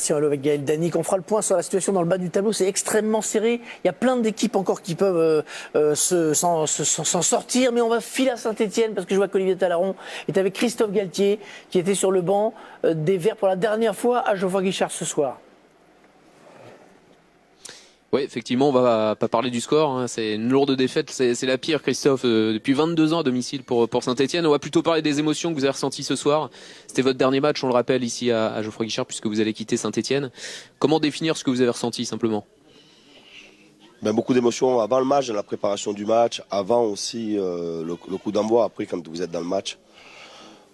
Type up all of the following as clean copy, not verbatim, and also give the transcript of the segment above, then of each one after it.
Merci avec Gaël Danic. On fera le point sur la situation dans le bas du tableau. C'est extrêmement serré. Il y a plein d'équipes encore qui peuvent s'en sortir. Mais on va filer à Saint-Etienne parce que je vois qu'Olivier Talaron est avec Christophe Galtier qui était sur le banc des Verts pour la dernière fois à Geoffroy Guichard ce soir. Oui, effectivement, on va pas parler du score. Hein. C'est une lourde défaite. C'est la pire, Christophe, depuis 22 ans à domicile pour Saint-Etienne. On va plutôt parler des émotions que vous avez ressenties ce soir. C'était votre dernier match, on le rappelle, ici à Geoffroy Guichard, puisque vous allez quitter Saint-Etienne. Comment définir ce que vous avez ressenti, simplement ? Beaucoup d'émotions avant le match, dans la préparation du match, avant aussi le coup d'envoi. Après, quand vous êtes dans le match,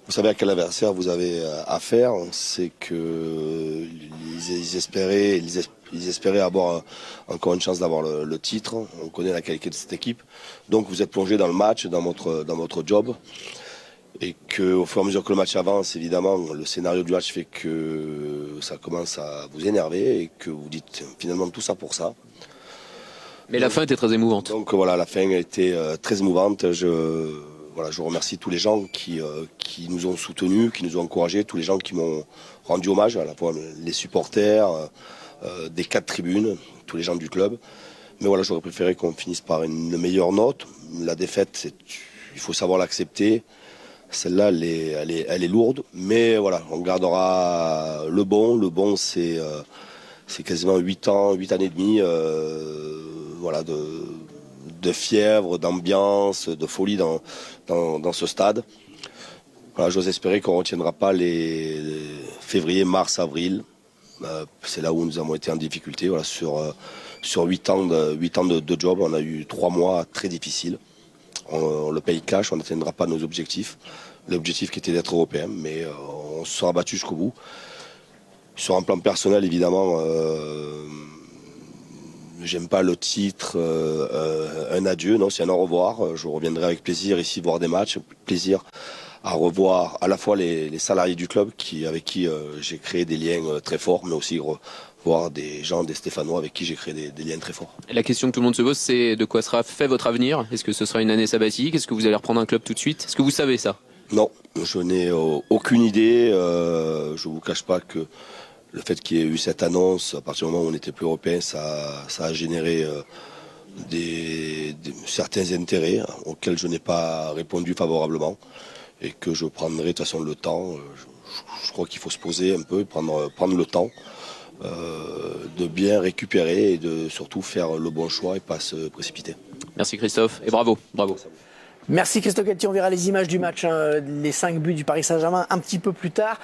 vous savez à quel adversaire vous avez affaire. C'est que ils espéraient avoir encore une chance d'avoir le titre. On connaît la qualité de cette équipe. Donc vous êtes plongé dans le match, dans votre job. Et qu'au fur et à mesure que le match avance, évidemment, le scénario du match fait que ça commence à vous énerver et que vous dites finalement tout ça pour ça. Mais la fin était très émouvante. Donc voilà, la fin a été très émouvante. Je remercie tous les gens qui nous ont soutenus, qui nous ont encouragés, tous les gens qui m'ont rendu hommage, à la fois les supporters des 4 tribunes, tous les gens du club. Mais voilà, j'aurais préféré qu'on finisse par une meilleure note. La défaite, il faut savoir l'accepter. Celle-là, elle est lourde, mais voilà, on gardera le bon. Le bon, c'est quasiment 8 années et demi, de fièvre, d'ambiance, de folie dans ce stade. Voilà, j'ose espérer qu'on ne retiendra pas les février, mars, avril. C'est là où nous avons été en difficulté. Voilà, sur 8 ans de job, on a eu 3 mois très difficiles. On le paye cash, on n'atteindra pas nos objectifs. L'objectif qui était d'être européen, mais on se sera battu jusqu'au bout. Sur un plan personnel, évidemment, j'aime pas le titre un adieu, non, c'est un au revoir. Je reviendrai avec plaisir ici voir des matchs, plaisir à revoir à la fois les salariés du club avec qui j'ai créé des liens très forts, mais aussi voir des gens, des Stéphanois avec qui j'ai créé des liens très forts. Et la question que tout le monde se pose, c'est de quoi sera fait votre avenir ? Est-ce que ce sera une année sabbatique ? Est-ce que vous allez reprendre un club tout de suite ? Est-ce que vous savez ça ? Non, je n'ai aucune idée. Je vous cache pas que le fait qu'il y ait eu cette annonce, à partir du moment où on n'était plus européen, ça a généré certains intérêts auxquels je n'ai pas répondu favorablement et que je prendrai de toute façon le temps. Je crois qu'il faut se poser un peu, prendre le temps de bien récupérer et de surtout faire le bon choix et pas se précipiter. Merci Christophe et bravo. Merci Christophe Galtier. On verra les images du match, les 5 buts du Paris Saint-Germain un petit peu plus tard.